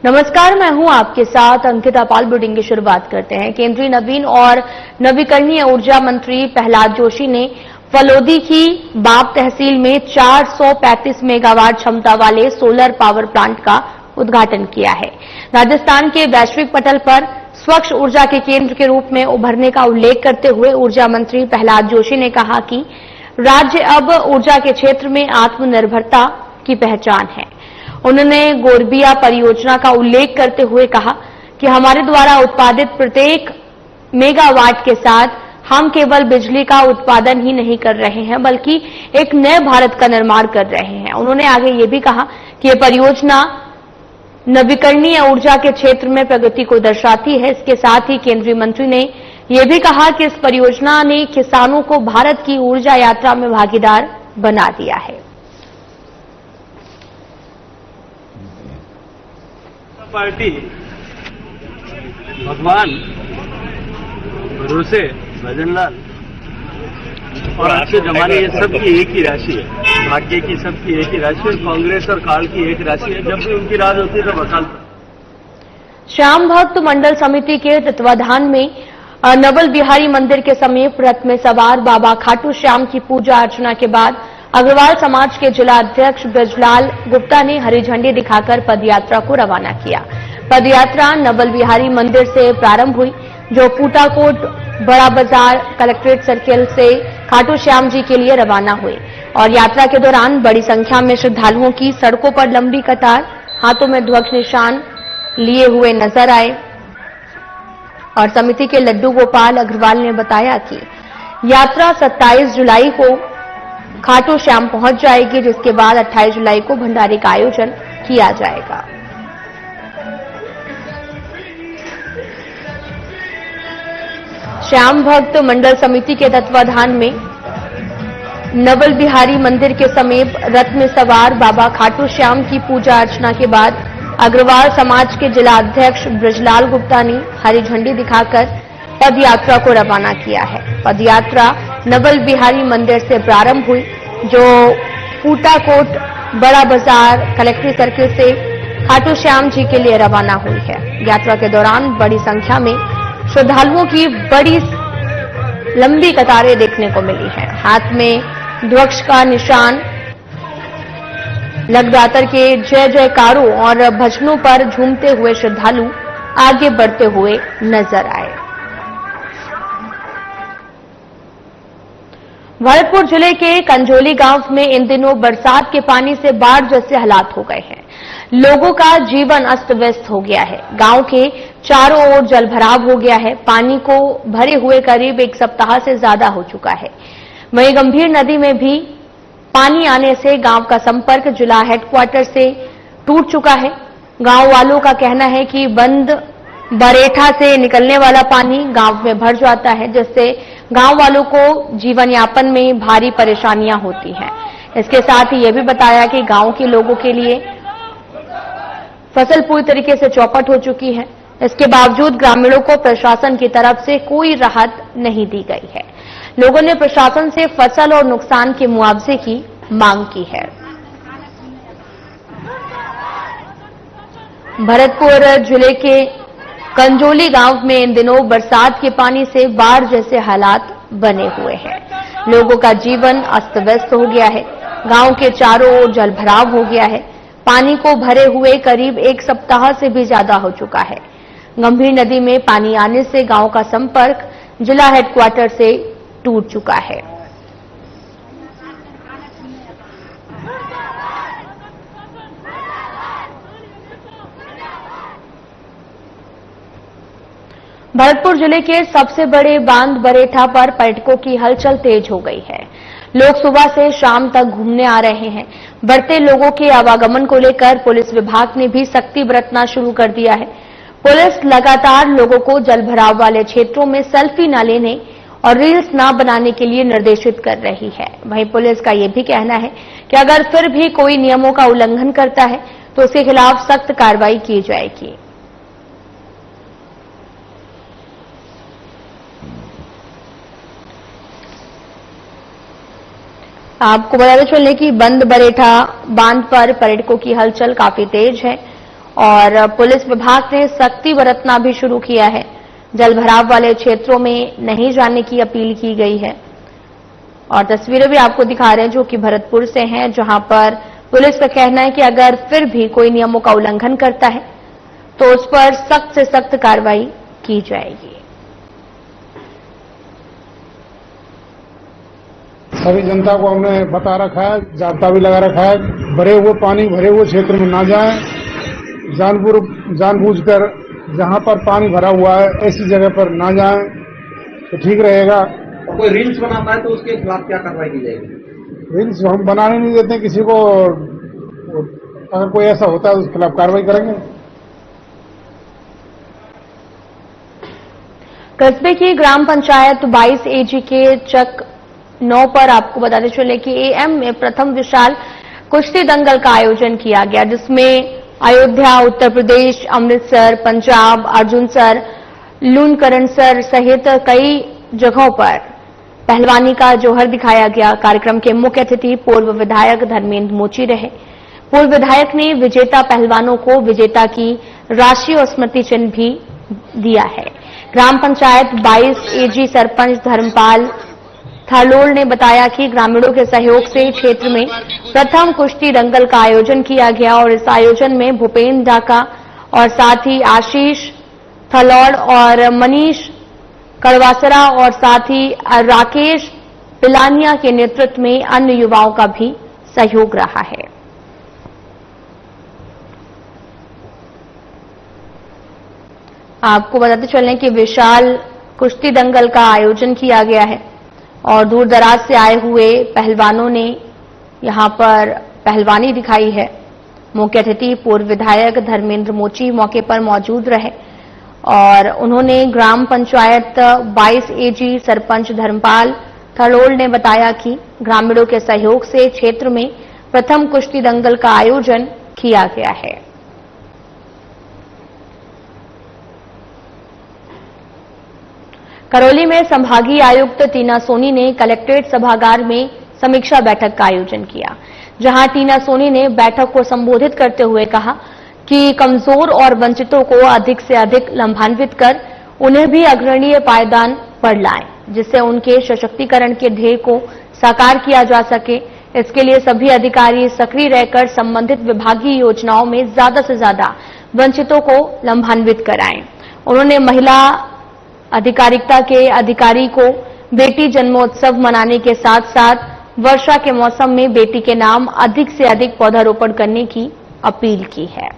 नमस्कार, मैं हूं आपके साथ अंकिता पाल। बुलेटिन की शुरुआत करते हैं। केंद्रीय नवीन और नवीकरणीय ऊर्जा मंत्री प्रहलाद जोशी ने फलोदी की बाप तहसील में 435 मेगावाट क्षमता वाले सोलर पावर प्लांट का उद्घाटन किया है। राजस्थान के वैश्विक पटल पर स्वच्छ ऊर्जा के केंद्र के रूप में उभरने का उल्लेख करते हुए ऊर्जा मंत्री प्रहलाद जोशी ने कहा कि राज्य अब ऊर्जा के क्षेत्र में आत्मनिर्भरता की पहचान है। उन्होंने गोरबिया परियोजना का उल्लेख करते हुए कहा कि हमारे द्वारा उत्पादित प्रत्येक मेगावाट के साथ हम केवल बिजली का उत्पादन ही नहीं कर रहे हैं, बल्कि एक नए भारत का निर्माण कर रहे हैं। उन्होंने आगे ये भी कहा कि यह परियोजना नवीकरणीय ऊर्जा के क्षेत्र में प्रगति को दर्शाती है। इसके साथ ही केंद्रीय मंत्री ने यह भी कहा कि इस परियोजना ने किसानों को भारत की ऊर्जा यात्रा में भागीदार बना दिया है। पार्टी भगवान भरोसे भजनलाल और आज के जमाने ये सब की एक ही राशि है। भाग्य की सबकी एक ही राशि है। कांग्रेस और काल की एक राशि है। जब भी उनकी राज होती है तब अकाल। श्याम भक्त मंडल समिति के तत्वाधान में नवल बिहारी मंदिर के समीप रथ में सवार बाबा खाटू श्याम की पूजा अर्चना के बाद अग्रवाल समाज के जिला अध्यक्ष ब्रजलाल गुप्ता ने हरी झंडी दिखाकर पदयात्रा को रवाना किया। पदयात्रा नवल बिहारी मंदिर से प्रारंभ हुई, जो पूटाकोट बड़ा बाजार कलेक्ट्रेट सर्किल से खाटू श्याम जी के लिए रवाना हुई और यात्रा के दौरान बड़ी संख्या में श्रद्धालुओं की सड़कों पर लंबी कतार हाथों में ध्वज निशान लिए हुए नजर आए। और समिति के लड्डू गोपाल अग्रवाल ने बताया कि यात्रा 27 जुलाई को खाटू श्याम पहुंच जाएगी, जिसके बाद 28 जुलाई को भंडारे का आयोजन किया जाएगा। श्याम भक्त मंडल समिति के तत्वाधान में नवल बिहारी मंदिर के समीप रथ में सवार बाबा खाटू श्याम की पूजा अर्चना के बाद अग्रवाल समाज के जिला अध्यक्ष ब्रजलाल गुप्ता ने हरी झंडी दिखाकर पदयात्रा को रवाना किया है। पदयात्रा नवल बिहारी मंदिर से प्रारंभ हुई, जो पूटाकोट बड़ा बाजार कलेक्ट्रेट सर्किल से खाटू श्याम जी के लिए रवाना हुई है। यात्रा के दौरान बड़ी संख्या में श्रद्धालुओं की बड़ी लंबी कतारें देखने को मिली हैं। हाथ में ध्वज का निशान लगातार के जय जयकारों और भजनों पर झूमते हुए श्रद्धालु आगे बढ़ते हुए नजर आए। भरतपुर जिले के कंजोली गांव में इन दिनों बरसात के पानी से बाढ़ जैसे हालात हो गए हैं। लोगों का जीवन अस्त व्यस्त हो गया है। गांव के चारों ओर जलभराव हो गया है। पानी को भरे हुए करीब एक सप्ताह से ज्यादा हो चुका है। वहीं गंभीर नदी में भी पानी आने से गांव का संपर्क जिला हेडक्वार्टर से टूट चुका है। गांव वालों का कहना है कि बंद बरेठा से निकलने वाला पानी गांव में भर जाता है, जिससे गांव वालों को जीवन यापन में भारी परेशानियां होती हैं। इसके साथ ही यह भी बताया कि गांव के लोगों के लिए फसल पूरी तरीके से चौपट हो चुकी है। इसके बावजूद ग्रामीणों को प्रशासन की तरफ से कोई राहत नहीं दी गई है। लोगों ने प्रशासन से फसल और नुकसान के मुआवजे की मांग की है। भरतपुर जिले के कंजोली गांव में इन दिनों बरसात के पानी से बाढ़ जैसे हालात बने हुए हैं। लोगों का जीवन अस्त व्यस्त हो गया है। गांव के चारों ओर जलभराव हो गया है। पानी को भरे हुए करीब एक सप्ताह से भी ज्यादा हो चुका है। गंभीर नदी में पानी आने से गांव का संपर्क जिला हेडक्वार्टर से टूट चुका है। भरतपुर जिले के सबसे बड़े बांध बरेठा पर पर्यटकों की हलचल तेज हो गई है। लोग सुबह से शाम तक घूमने आ रहे हैं। बढ़ते लोगों के आवागमन को लेकर पुलिस विभाग ने भी सख्ती बरतना शुरू कर दिया है। पुलिस लगातार लोगों को जलभराव वाले क्षेत्रों में सेल्फी न लेने और रील्स न बनाने के लिए निर्देशित कर रही है। वहीं पुलिस का यह भी कहना है कि अगर फिर भी कोई नियमों का उल्लंघन करता है तो उसके खिलाफ सख्त कार्रवाई की जाएगी। आपको बताते चलें कि बंद बरेठा बांध पर पर्यटकों की हलचल काफी तेज है और पुलिस विभाग ने सख्ती बरतना भी शुरू किया है। जलभराव वाले क्षेत्रों में नहीं जाने की अपील की गई है और तस्वीरें भी आपको दिखा रहे हैं जो कि भरतपुर से हैं, जहां पर पुलिस का कहना है कि अगर फिर भी कोई नियमों का उल्लंघन करता है तो उस पर सख्त से सख्त कार्रवाई की जाएगी। सभी जनता को हमने बता रखा है, जाब्ता भी लगा रखा है, पानी भरे हुए क्षेत्र में ना जाएं, जानबूझकर जहां पर पानी भरा हुआ है ऐसी जगह पर ना जाएं तो ठीक रहेगा। कोई रील्स बनाता है तो उसके खिलाफ क्या कार्रवाई की जाएगी? रील्स हम बनाने नहीं देते किसी को, अगर कोई ऐसा होता है तो उसके खिलाफ कार्रवाई करेंगे। कस्बे की ग्राम पंचायत 22 AG के चक 9 पर आपको बताते चले कि AM में प्रथम विशाल कुश्ती दंगल का आयोजन किया गया, जिसमें अयोध्या, उत्तर प्रदेश, अमृतसर, पंजाब, अर्जुनसर, लूणकरणसर सहित कई जगहों पर पहलवानी का जौहर दिखाया गया। कार्यक्रम के मुख्य अतिथि पूर्व विधायक धर्मेंद्र मोची रहे। पूर्व विधायक ने विजेता पहलवानों को विजेता की राशि और स्मृति चिन्ह भी दिया है। ग्राम पंचायत 22 AG सरपंच धर्मपाल थालोल ने बताया कि ग्रामीणों के सहयोग से क्षेत्र में प्रथम कुश्ती दंगल का आयोजन किया गया और इस आयोजन में भूपेन्द्र डाका और साथ ही आशीष थलौड़ और मनीष कड़वासरा और साथ ही राकेश पिलानिया के नेतृत्व में अन्य युवाओं का भी सहयोग रहा है। आपको बताते चलें कि विशाल कुश्ती दंगल का आयोजन किया गया है और दूर दराज से आए हुए पहलवानों ने यहां पर पहलवानी दिखाई है। मुख्य अतिथि पूर्व विधायक धर्मेंद्र मोची मौके पर मौजूद रहे और उन्होंने ग्राम पंचायत 22 AG सरपंच धर्मपाल थलोल ने बताया कि ग्रामीणों के सहयोग से क्षेत्र में प्रथम कुश्ती दंगल का आयोजन किया गया है। करौली में संभागीय आयुक्त टीना सोनी ने कलेक्ट्रेट सभागार में समीक्षा बैठक का आयोजन किया, जहां टीना सोनी ने बैठक को संबोधित करते हुए कहा कि कमजोर और वंचितों को अधिक से अधिक लाभान्वित कर उन्हें भी अग्रणीय पायदान पर लाएं, जिससे उनके सशक्तिकरण के ध्येय को साकार किया जा सके। इसके लिए सभी अधिकारी सक्रिय रहकर संबंधित विभागीय योजनाओं में ज्यादा से ज्यादा वंचितों को लाभान्वित कराएं। उन्होंने महिला अधिकारिता के अधिकारी को बेटी जन्मोत्सव मनाने के साथ साथ वर्षा के मौसम में बेटी के नाम अधिक से अधिक पौधारोपण करने की अपील की है।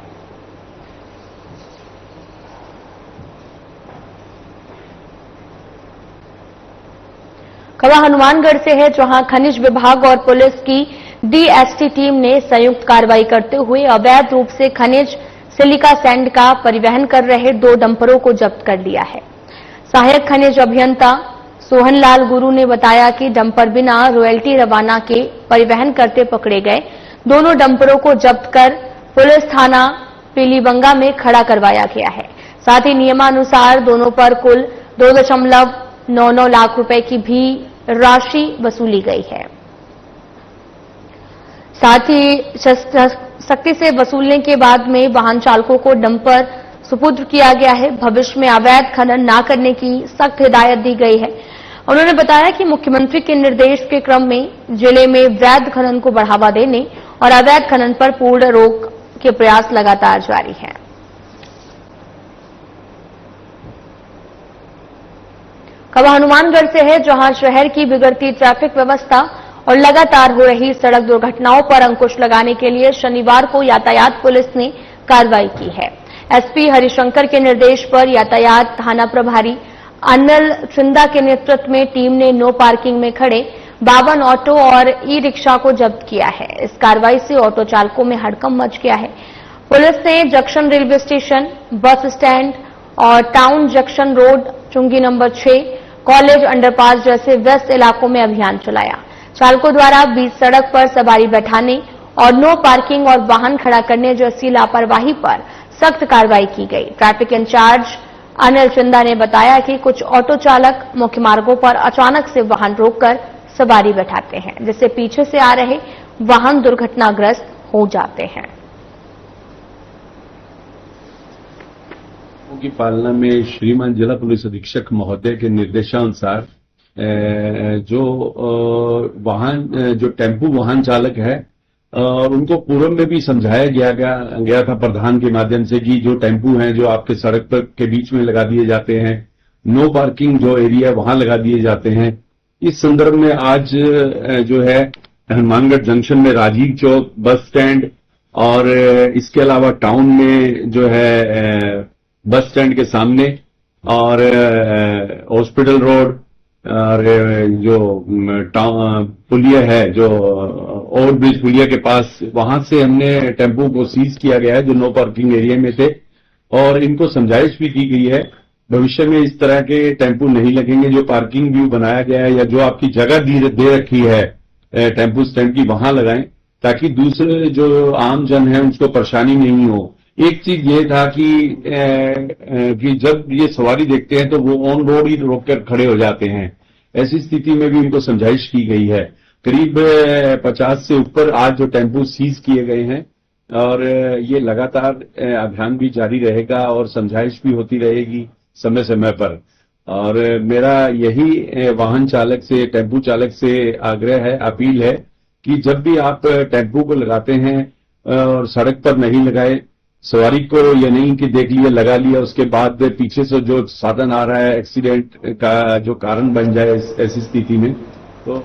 खबर हनुमानगढ़ से है, जहां खनिज विभाग और पुलिस की DST टीम ने संयुक्त कार्रवाई करते हुए अवैध रूप से खनिज सिलिका सैंड का परिवहन कर रहे 2 डंपरों को जब्त कर लिया है। सहायक खनिज अभियंता सोहनलाल गुरु ने बताया कि डंपर बिना रॉयल्टी रवाना के परिवहन करते पकड़े गए। दोनों डंपरों को जब्त कर पुलिस थाना पीलीबंगा में खड़ा करवाया गया है। साथ ही नियमानुसार दोनों पर कुल 2.99 लाख रुपए की भी राशि वसूली गई है। साथ ही सख्ती से वसूलने के बाद में वाहन चालकों को डंपर सुपुर्द किया गया है। भविष्य में अवैध खनन न करने की सख्त हिदायत दी गई है। उन्होंने बताया कि मुख्यमंत्री के निर्देश के क्रम में जिले में वैध खनन को बढ़ावा देने और अवैध खनन पर पूर्ण रोक के प्रयास लगातार जारी हैं। खबर हनुमानगढ़ से है, जहां शहर की बिगड़ती ट्रैफिक व्यवस्था और लगातार हो रही सड़क दुर्घटनाओं पर अंकुश लगाने के लिए शनिवार को यातायात पुलिस ने कार्रवाई की है। SP हरिशंकर के निर्देश पर यातायात थाना प्रभारी अनिल चिंदा के नेतृत्व में टीम ने नो पार्किंग में खड़े 52 ऑटो और ई-रिक्शा को जब्त किया है। इस कार्रवाई से ऑटो चालकों में हड़कंप मच गया है। पुलिस ने junction railway station, bus stand और टाउन जंक्शन रोड, चुंगी नंबर 6, कॉलेज अंडरपास जैसे व्यस्त इलाकों में अभियान चलाया। चालकों द्वारा बीच सड़क पर सवारी बैठाने और नो पार्किंग और वाहन खड़ा करने जैसी लापरवाही पर सख्त कार्रवाई की गई। ट्रैफिक इंचार्ज अनिल चंदा ने बताया कि कुछ ऑटो चालक मुख्य मार्गों पर अचानक से वाहन रोककर सवारी बैठाते हैं, जिससे पीछे से आ रहे वाहन दुर्घटनाग्रस्त हो जाते हैं। की पालना में श्रीमान जिला पुलिस अधीक्षक महोदय के निर्देशानुसार जो टेम्पू वाहन चालक है उनको पूर्व में भी समझाया गया था प्रधान के माध्यम से कि जो टेम्पू हैं जो आपके सड़क पर के बीच में लगा दिए जाते हैं, नो पार्किंग जो एरिया वहां लगा दिए जाते हैं। इस संदर्भ में आज जो है हनुमानगढ़ जंक्शन में राजीव चौक बस स्टैंड और इसके अलावा टाउन में जो है बस स्टैंड के सामने और हॉस्पिटल रोड और जो पुलिया है जो ओवरब्रिज पुलिया के पास, वहां से हमने टेम्पो को सीज किया गया है जो नो पार्किंग एरिया में थे और इनको समझाइश भी की गई है भविष्य में इस तरह के टेम्पू नहीं लगेंगे। जो पार्किंग व्यू बनाया गया है या जो आपकी जगह दे रखी है टेम्पू स्टैंड की वहां लगाएं ताकि दूसरे जो आम जन है उसको परेशानी नहीं हो। एक चीज ये था कि जब ये सवारी देखते हैं तो वो ऑन रोड ही रोककर खड़े हो जाते हैं। ऐसी स्थिति में भी इनको समझाइश की गई है। करीब 50 से ऊपर आज जो टेम्पू सीज किए गए हैं और ये लगातार अभियान भी जारी रहेगा और समझाइश भी होती रहेगी समय समय पर। और मेरा यही वाहन चालक से, टेम्पू चालक से आग्रह है, अपील है कि जब भी आप टेम्पू को लगाते हैं और सड़क पर नहीं लगाए, सवारी को ये नहीं कि देख लिया लगा लिया उसके बाद पीछे से जो साधन आ रहा है एक्सीडेंट का जो कारण बन जाए ऐसी स्थिति में। तो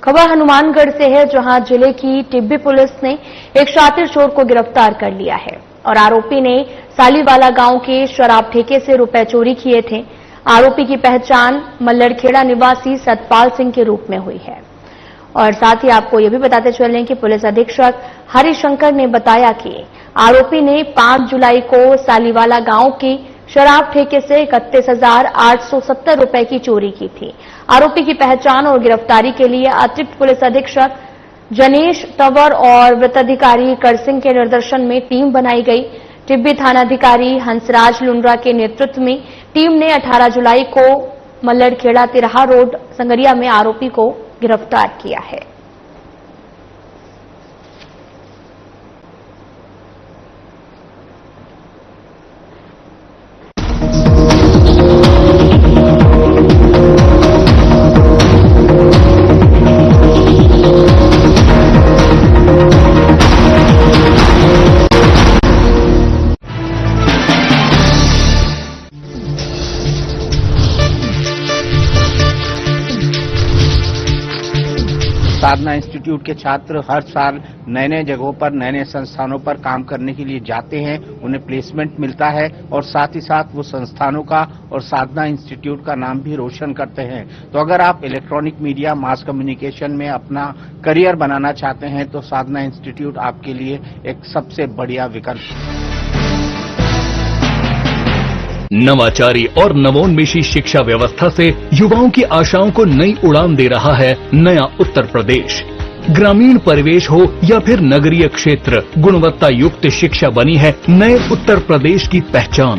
खबर हनुमानगढ़ से है जहां जिले की टिब्बी पुलिस ने एक शातिर चोर को गिरफ्तार कर लिया है और आरोपी ने सालीवाला गांव के शराब ठेके से रुपए चोरी किए थे। आरोपी की पहचान मल्लड़खेड़ा निवासी सतपाल सिंह के रूप में हुई है। और साथ ही आपको यह भी बताते चलें कि पुलिस अधीक्षक हरिशंकर ने बताया कि आरोपी ने 5 जुलाई को सालीवाला गांव की शराब ठेके से 31,870 रुपए की चोरी की थी। आरोपी की पहचान और गिरफ्तारी के लिए अतिरिक्त पुलिस अधीक्षक जनेश तंवर और वृत्ताधिकारी करसिंह के निर्देशन में टीम बनाई गई। टिब्बी थानाधिकारी हंसराज लुंड्रा के नेतृत्व में टीम ने 18 जुलाई को मल्लड़खेड़ा तिराहा रोड संगरिया में आरोपी को गिरफ्तार किया है। साधना इंस्टीट्यूट के छात्र हर साल नए नए जगहों पर, नए नए संस्थानों पर काम करने के लिए जाते हैं, उन्हें प्लेसमेंट मिलता है और साथ ही साथ वो संस्थानों का और साधना इंस्टीट्यूट का नाम भी रोशन करते हैं। तो अगर आप इलेक्ट्रॉनिक मीडिया, मास कम्युनिकेशन में अपना करियर बनाना चाहते हैं तो साधना इंस्टीट्यूट आपके लिए एक सबसे बढ़िया विकल्प है। नवाचारी और नवोन्मेषी शिक्षा व्यवस्था से युवाओं की आशाओं को नई उड़ान दे रहा है नया उत्तर प्रदेश। ग्रामीण परिवेश हो या फिर नगरीय क्षेत्र, गुणवत्ता युक्त शिक्षा बनी है नए उत्तर प्रदेश की पहचान।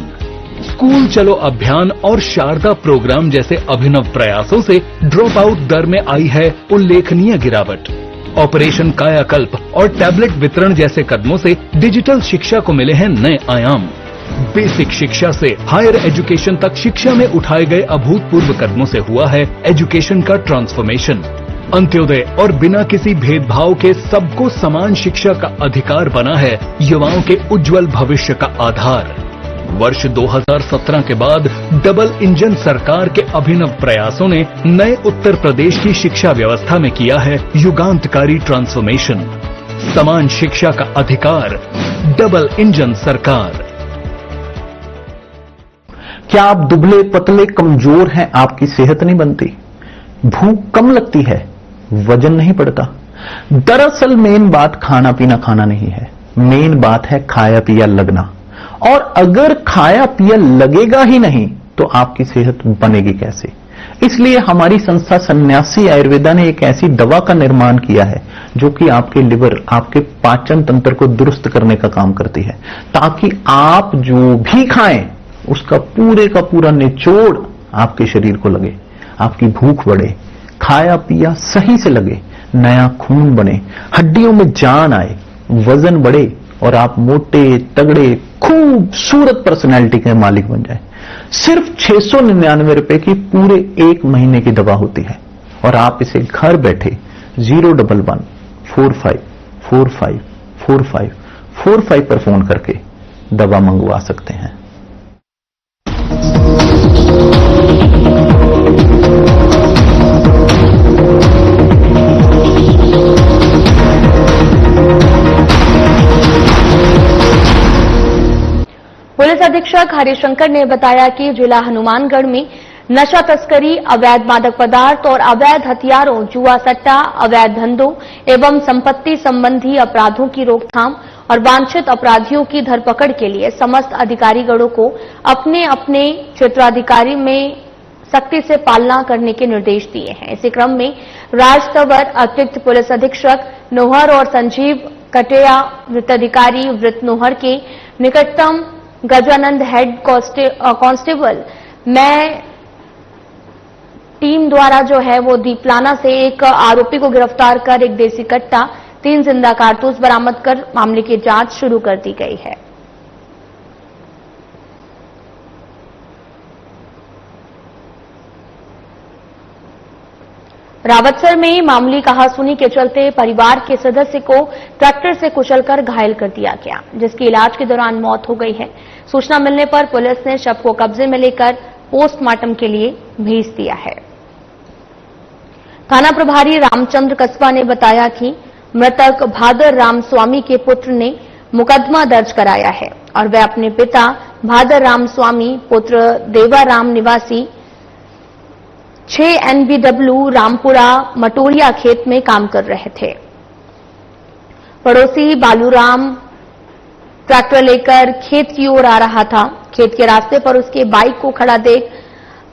स्कूल चलो अभियान और शारदा प्रोग्राम जैसे अभिनव प्रयासों से ड्रॉप आउट दर में आई है उल्लेखनीय गिरावट। ऑपरेशन कायाकल्प और टैबलेट वितरण जैसे कदमों से डिजिटल शिक्षा को मिले हैं नए आयाम। बेसिक शिक्षा से हायर एजुकेशन तक शिक्षा में उठाए गए अभूतपूर्व कदमों से हुआ है एजुकेशन का ट्रांसफॉर्मेशन। अंत्योदय और बिना किसी भेदभाव के सबको समान शिक्षा का अधिकार बना है युवाओं के उज्जवल भविष्य का आधार। वर्ष 2017 के बाद डबल इंजन सरकार के अभिनव प्रयासों ने नए उत्तर प्रदेश की शिक्षा व्यवस्था में किया है युगांतकारी ट्रांसफॉर्मेशन। समान शिक्षा का अधिकार, डबल इंजन सरकार। क्या आप दुबले पतले कमजोर हैं, आपकी सेहत नहीं बनती, भूख कम लगती है, वजन नहीं बढ़ता? दरअसल मेन बात खाना पीना खाना नहीं है, मेन बात है खाया पिया लगना। और अगर खाया पिया लगेगा ही नहीं तो आपकी सेहत बनेगी कैसे? इसलिए हमारी संस्था सन्यासी आयुर्वेदा ने एक ऐसी दवा का निर्माण किया है जो कि आपके लिवर, आपके पाचन तंत्र को दुरुस्त करने का काम करती है, ताकि आप जो भी खाएं उसका पूरे का पूरा निचोड़ आपके शरीर को लगे, आपकी भूख बढ़े, खाया पिया सही से लगे, नया खून बने, हड्डियों में जान आए, वजन बढ़े और आप मोटे तगड़े खूबसूरत पर्सनैलिटी के मालिक बन जाए। सिर्फ 699 रुपए की पूरे 1 महीने की दवा होती है और आप इसे घर बैठे 01145454545 पर फोन करके दवा मंगवा सकते हैं। पुलिस अधीक्षक हरिशंकर ने बताया कि जिला हनुमानगढ़ में नशा तस्करी, अवैध मादक पदार्थ और अवैध हथियारों, जुआ सट्टा, अवैध धंधों एवं संपत्ति संबंधी अपराधों की रोकथाम और वांछित अपराधियों की धरपकड़ के लिए समस्त अधिकारीगणों को अपने अपने क्षेत्राधिकारी में सख्ती से पालना करने के निर्देश दिए हैं। इसी क्रम में राजतंवर अतिरिक्त पुलिस अधीक्षक नोहर और संजीव कटेया वृत्ताधिकारी वृत्त नोहर के निकटतम गजानंद हेड कांस्टेबल मैं टीम द्वारा जो है वो दीपलाना से एक आरोपी को गिरफ्तार कर एक देसी कट्टा, 3 जिंदा कारतूस बरामद कर मामले की जांच शुरू कर दी गई है। रावतसर में मामूली कहासुनी के चलते परिवार के सदस्य को ट्रैक्टर से कुचलकर घायल कर दिया गया, जिसकी इलाज के दौरान मौत हो गई है। सूचना मिलने पर पुलिस ने शव को कब्जे में लेकर पोस्टमार्टम के लिए भेज दिया है। थाना प्रभारी रामचंद्र कस्बा ने बताया कि मृतक भादर राम स्वामी के पुत्र ने मुकदमा दर्ज कराया है और वे अपने पिता भादर राम स्वामी पुत्र देवाराम निवासी 6 NBW रामपुरा मटोरिया खेत में काम कर रहे थे। पड़ोसी बालूराम ट्रैक्टर लेकर खेत की ओर आ रहा था। खेत के रास्ते पर उसके बाइक को खड़ा देख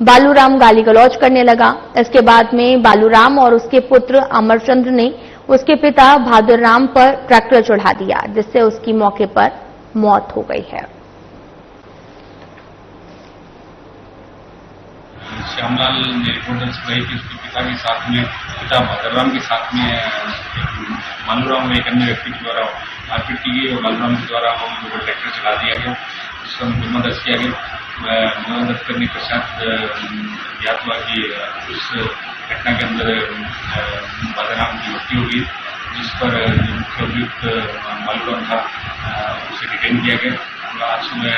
बालूराम गाली गलौज करने लगा। इसके बाद में बालूराम और उसके पुत्र अमरचंद्र ने उसके पिता भादर राम पर ट्रैक्टर चढ़ा दिया, जिससे उसकी मौके पर मौत हो गई है। श्यामलाल ने रिपोर्ट दर्ज कराई कि उसके पिता के साथ में, पिता भादरराम के साथ में बालूराम व एक अन्य व्यक्ति के द्वारा मारपीट की गई और बालूराम के द्वारा उनके ऊपर ट्रैक्टर चला दिया गया, जिसका मुकदमा दर्ज किया गया। मुकदमा दर्ज करने के पश्चात ज्ञात हुआ कि उस घटना के अंदर भादरराम की मृत्यु हुई, जिस पर मुख्य अभियुक्त बालूराम था उसे डिटेन किया गया। आज सुबह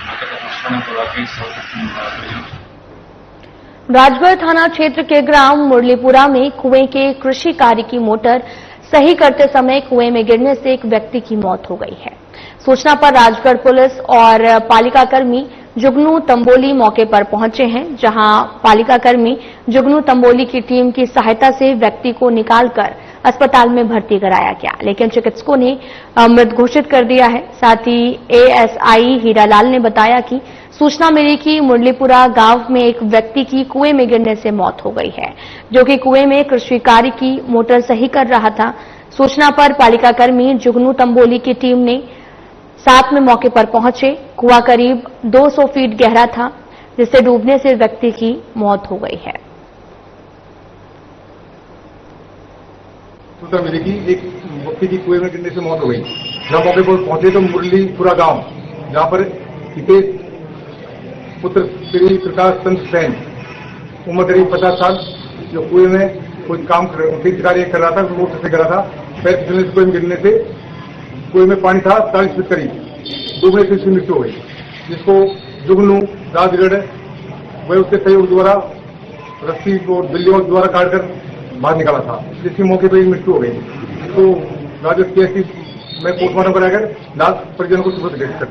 मृतक का पोस्टमार्टम करवा के राजगढ़ थाना क्षेत्र के ग्राम मुरलीपुरा में कुएं के कृषि कार्य की मोटर सही करते समय कुएं में गिरने से एक व्यक्ति की मौत हो गई है। सूचना पर राजगढ़ पुलिस और पालिका कर्मी जुगनू तंबोली मौके पर पहुंचे हैं, जहां पालिका कर्मी जुगनू तंबोली की टीम की सहायता से व्यक्ति को निकालकर अस्पताल में भर्ती कराया गया, लेकिन चिकित्सकों ने मृत घोषित कर दिया है। साथ ही ASI हीरालाल ने बताया कि सूचना मिली कि मुरलीपुरा गांव में एक व्यक्ति की कुएं में गिरने से मौत हो गई है, जो कि कुएं में कृषि कार्य की मोटर सही कर रहा था। सूचना पर पालिका कर्मी जुगनू तंबोली की टीम ने साथ में मौके पर पहुंचे। कुआं करीब 200 फीट गहरा था, जिससे डूबने से व्यक्ति की मौत हो गई है। सूचना मिली कि एक व्यक्ति की कुएं में गिरने से मौत हो गई। जब मौके पर पहुंचे तो मुरलीपुरा गांव, जहां पर हितेश पुत्र श्री प्रकाश चंद्र सैन उम्र करीब 50 साल, जो कुएं में कोई काम कार्य कर रहा था, मोटर से गिरा था। पैर फिसलने से कुएं में गिरने से, कुएं में पानी था 40 फीट करीब, डूबने से उसकी मृत्यु हो गई, जिसको जुगनू राजगढ़ व उसके सहयोग द्वारा रस्सी और बिल्लियों द्वारा काटकर बाहर निकाला था, जिसकी मौके पर मृत्यु हो गई। तो राजस्व केस में पोस्टमार्टम कराकर लाश परिजनों को सुपुर्द कर।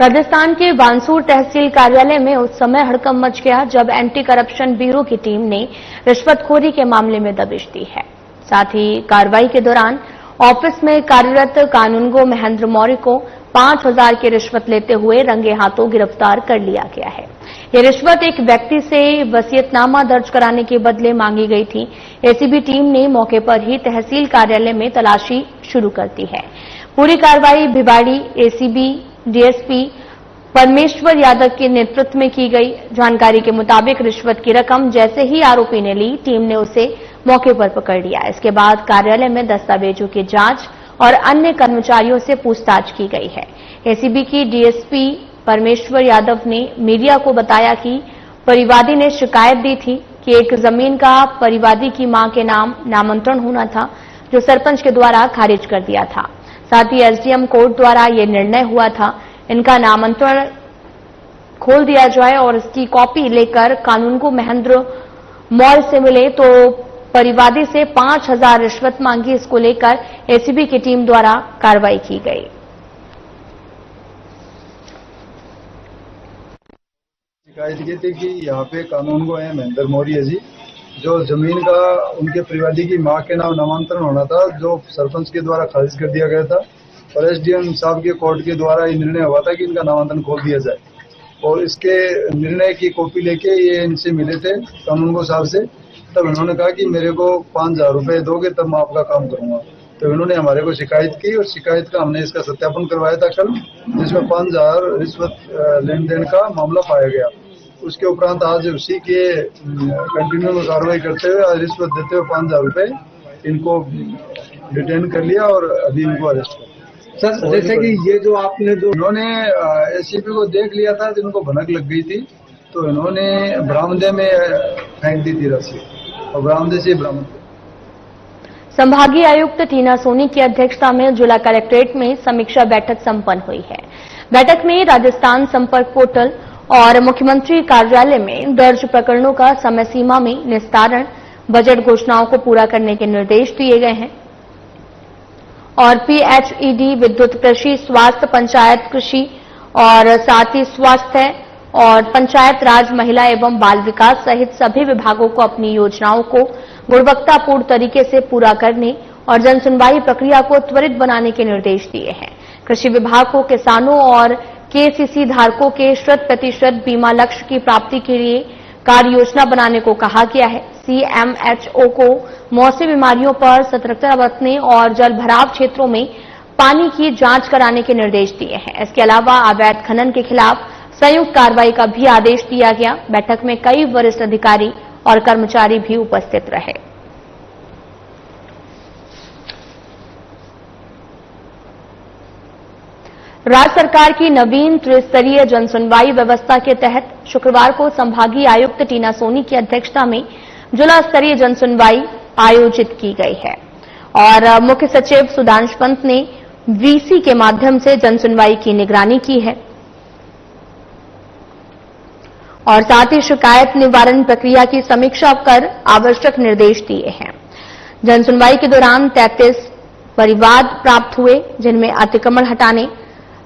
राजस्थान के बानसूर तहसील कार्यालय में उस समय हड़कंप मच गया जब एंटी करप्शन ब्यूरो की टीम ने रिश्वतखोरी के मामले में दबिश दी है। साथ ही कार्रवाई के दौरान ऑफिस में कार्यरत कानूनगो महेंद्र मौर्य को 5,000 की रिश्वत लेते हुए रंगे हाथों गिरफ्तार कर लिया गया है। यह रिश्वत एक व्यक्ति से वसीयतनामा दर्ज कराने के बदले मांगी गई थी। एसीबी टीम ने मौके पर ही तहसील कार्यालय में तलाशी शुरू कर दी है। पूरी कार्रवाई भिवाड़ी एसीबी डीएसपी परमेश्वर यादव के नेतृत्व में की गई। जानकारी के मुताबिक रिश्वत की रकम जैसे ही आरोपी ने ली, टीम ने उसे मौके पर पकड़ लिया। इसके बाद कार्यालय में दस्तावेजों की जांच और अन्य कर्मचारियों से पूछताछ की गई है। एसीबी की डीएसपी परमेश्वर यादव ने मीडिया को बताया कि परिवादी ने शिकायत दी थी कि एक जमीन का परिवादी की मां के नाम नामांतरण होना था, जो सरपंच के द्वारा खारिज कर दिया था। साथ ही एसडीएम कोर्ट द्वारा यह निर्णय हुआ था इनका नामांतरण खोल दिया जाए और इसकी कॉपी लेकर कानून को महेंद्र मॉल से मिले, तो परिवादी से 5,000 रिश्वत मांगी। इसको लेकर एसीबी की टीम द्वारा कार्रवाई की गई। शिकायत की थी कि यहाँ पे कानून को है महेंद्र मौर्य जी, जो जमीन का उनके परिवादी की मां के नाम नामांतरण होना था, जो सरपंच के द्वारा खारिज कर दिया गया था और एसडीएम साहब के कोर्ट के द्वारा ये निर्णय हुआ था कि इनका नामांतरण खोल दिया जाए। और इसके निर्णय की कॉपी लेके ये इनसे मिले थे कानून को साहब से, तब इन्होंने कहा कि मेरे को 5,000 रुपए दोगे तब मैं आपका काम करूंगा। तो इन्होंने हमारे को शिकायत की और शिकायत का हमने इसका सत्यापन करवाया था कल, जिसमें 5,000 रिश्वत लेन देन का मामला पाया गया। उसके उपरांत आज उसी के कंटिन्यू में कार्रवाई करते हुए आज रिश्वत देते हुए 5,000 रुपए इनको डिटेन कर लिया और अभी इनको अरेस्ट कर। सर, जैसे कि ये जो आपने जो इन्होंने एसीपी को देख लिया था, जिनको भनक लग गई थी, तो इन्होंने बरामदे में फेंक दी थी रस्सी और बरामदे से बरामद। संभागीय आयुक्त टीना सोनी की अध्यक्षता में जिला कलेक्ट्रेट में समीक्षा बैठक संपन्न हुई है। बैठक में राजस्थान संपर्क पोर्टल और मुख्यमंत्री कार्यालय में दर्ज प्रकरणों का समय सीमा में निस्तारण, बजट घोषणाओं को पूरा करने के निर्देश दिए गए हैं और पीएचईडी, विद्युत, कृषि, स्वास्थ्य, पंचायत कृषि और साथ ही स्वास्थ्य और पंचायत राज, महिला एवं बाल विकास सहित सभी विभागों को अपनी योजनाओं को गुणवत्तापूर्ण तरीके से पूरा करने और जन सुनवाई प्रक्रिया को त्वरित बनाने के निर्देश दिए हैं। कृषि विभाग को किसानों और केसीसी धारकों के 100% बीमा लक्ष्य की प्राप्ति के लिए कार्य योजना बनाने को कहा गया है। सीएमएचओ को मौसमी बीमारियों पर सतर्कता बरतने और जल भराव क्षेत्रों में पानी की जांच कराने के निर्देश दिए हैं। इसके अलावा अवैध खनन के खिलाफ संयुक्त कार्रवाई का भी आदेश दिया गया। बैठक में कई वरिष्ठ अधिकारी और कर्मचारी भी उपस्थित रहे। राज्य सरकार की नवीन त्रिस्तरीय जन सुनवाई व्यवस्था के तहत शुक्रवार को संभागीय आयुक्त टीना सोनी की अध्यक्षता में जिला स्तरीय जन सुनवाई आयोजित की गई है और मुख्य सचिव सुधांशु पंत ने वीसी के माध्यम से जन सुनवाई की निगरानी की है और साथ ही शिकायत निवारण प्रक्रिया की समीक्षा कर आवश्यक निर्देश दिए हैं। जन सुनवाई के दौरान 33 परिवाद प्राप्त हुए, जिनमें अतिक्रमण हटाने,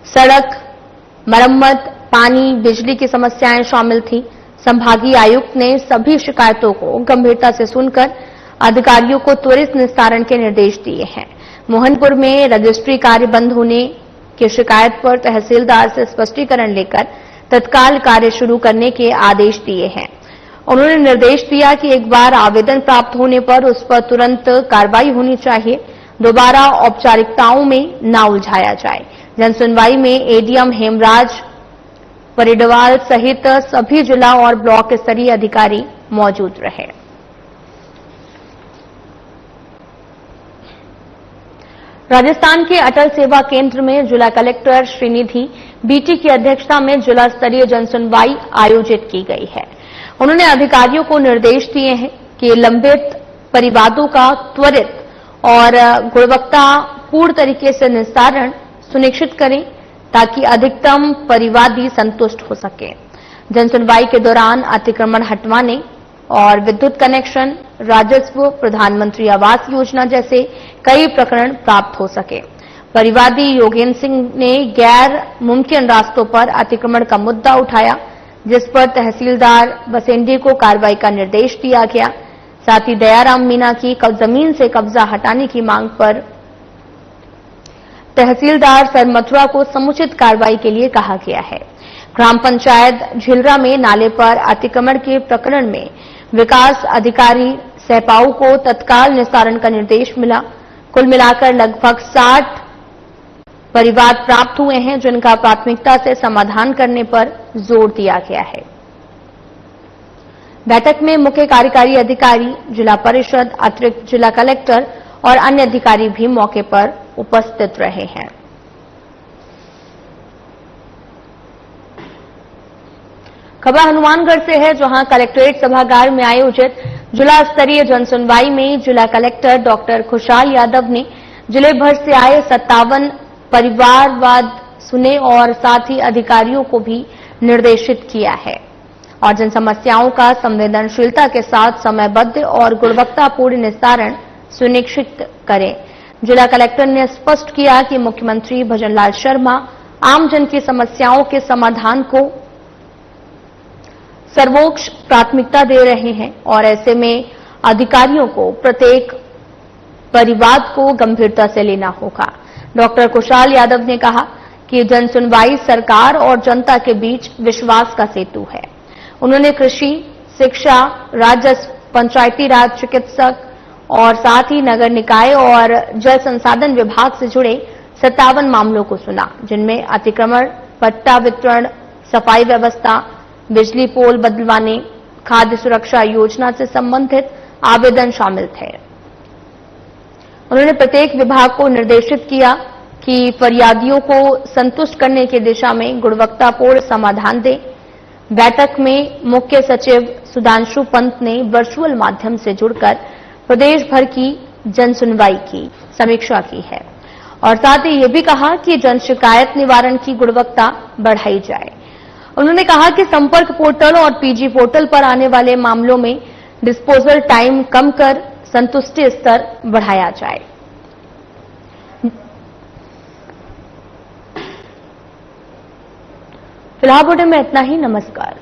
सड़क मरम्मत, पानी, बिजली की समस्याएं शामिल थी। संभागीय आयुक्त ने सभी शिकायतों को गंभीरता से सुनकर अधिकारियों को त्वरित निस्तारण के निर्देश दिए हैं। मोहनपुर में रजिस्ट्री कार्य बंद होने की शिकायत पर तहसीलदार से स्पष्टीकरण लेकर तत्काल कार्य शुरू करने के आदेश दिए हैं। उन्होंने निर्देश दिया कि एक बार आवेदन प्राप्त होने पर उस पर तुरंत कार्रवाई होनी चाहिए, दोबारा औपचारिकताओं में न उलझाया जाए। जन सुनवाई में एडीएम हेमराज परिडवाल सहित सभी जिला और ब्लॉक स्तरीय अधिकारी मौजूद रहे। राजस्थान के अटल सेवा केंद्र में जिला कलेक्टर श्रीनिधि बीटी की अध्यक्षता में जिला स्तरीय जन सुनवाई आयोजित की गई है। उन्होंने अधिकारियों को निर्देश दिए हैं कि लंबित परिवादों का त्वरित और गुणवत्तापूर्ण तरीके से निस्तारण सुनिश्चित करें ताकि अधिकतम परिवादी संतुष्ट हो सके। जन सुनवाई के दौरान अतिक्रमण हटवाने और विद्युत कनेक्शन, राजस्व, प्रधानमंत्री आवास योजना जैसे कई प्रकरण प्राप्त हो सके। परिवादी योगेंद्र सिंह ने गैर मुमकिन रास्तों पर अतिक्रमण का मुद्दा उठाया, जिस पर तहसीलदार बसेंडी को कार्रवाई का निर्देश दिया गया। साथ ही दयाराम मीना की जमीन से कब्जा हटाने की मांग पर तहसीलदार सर मथुरा को समुचित कार्रवाई के लिए कहा गया है। ग्राम पंचायत झिलरा में नाले पर अतिक्रमण के प्रकरण में विकास अधिकारी सहपाऊ को तत्काल निस्तारण का निर्देश मिला। कुल मिलाकर लगभग 60 परिवाद प्राप्त हुए हैं, जिनका प्राथमिकता से समाधान करने पर जोर दिया गया है। बैठक में मुख्य कार्यकारी अधिकारी, जिला परिषद, अतिरिक्त जिला कलेक्टर और अन्य अधिकारी भी मौके पर उपस्थित रहे हैं। खबर हनुमानगढ़ से है, जहां कलेक्ट्रेट सभागार में आयोजित जिला स्तरीय जनसुनवाई में जिला कलेक्टर डॉक्टर खुशहाल यादव ने जिले भर से आए 57 परिवारवाद सुने और साथ ही अधिकारियों को भी निर्देशित किया है और जन समस्याओं का संवेदनशीलता के साथ समयबद्ध और गुणवत्तापूर्ण निस्तारण सुनिश्चित करें। जिला कलेक्टर ने स्पष्ट किया कि मुख्यमंत्री भजनलाल शर्मा आमजन की समस्याओं के समाधान को सर्वोच्च प्राथमिकता दे रहे हैं और ऐसे में अधिकारियों को प्रत्येक परिवाद को गंभीरता से लेना होगा। डॉक्टर खुशहाल यादव ने कहा कि जनसुनवाई सरकार और जनता के बीच विश्वास का सेतु है। उन्होंने कृषि, शिक्षा, राजस्व, पंचायती राज, चिकित्सक और साथ ही नगर निकाय और जल संसाधन विभाग से जुड़े 57 मामलों को सुना, जिनमें अतिक्रमण, पट्टा वितरण, सफाई व्यवस्था, बिजली पोल बदलवाने, खाद्य सुरक्षा योजना से संबंधित आवेदन शामिल थे। उन्होंने प्रत्येक विभाग को निर्देशित किया कि फरियादियों को संतुष्ट करने की दिशा में गुणवत्तापूर्ण समाधान दें। बैठक में मुख्य सचिव सुधांशु पंत ने वर्चुअल माध्यम से जुड़कर प्रदेश भर की जनसुनवाई की समीक्षा की है और साथ ही ये भी कहा कि जन शिकायत निवारण की गुणवत्ता बढ़ाई जाए। उन्होंने कहा कि संपर्क पोर्टल और पीजी पोर्टल पर आने वाले मामलों में डिस्पोजल टाइम कम कर संतुष्टि स्तर बढ़ाया जाए। फिलहाल बुलेटिन में इतना ही। नमस्कार।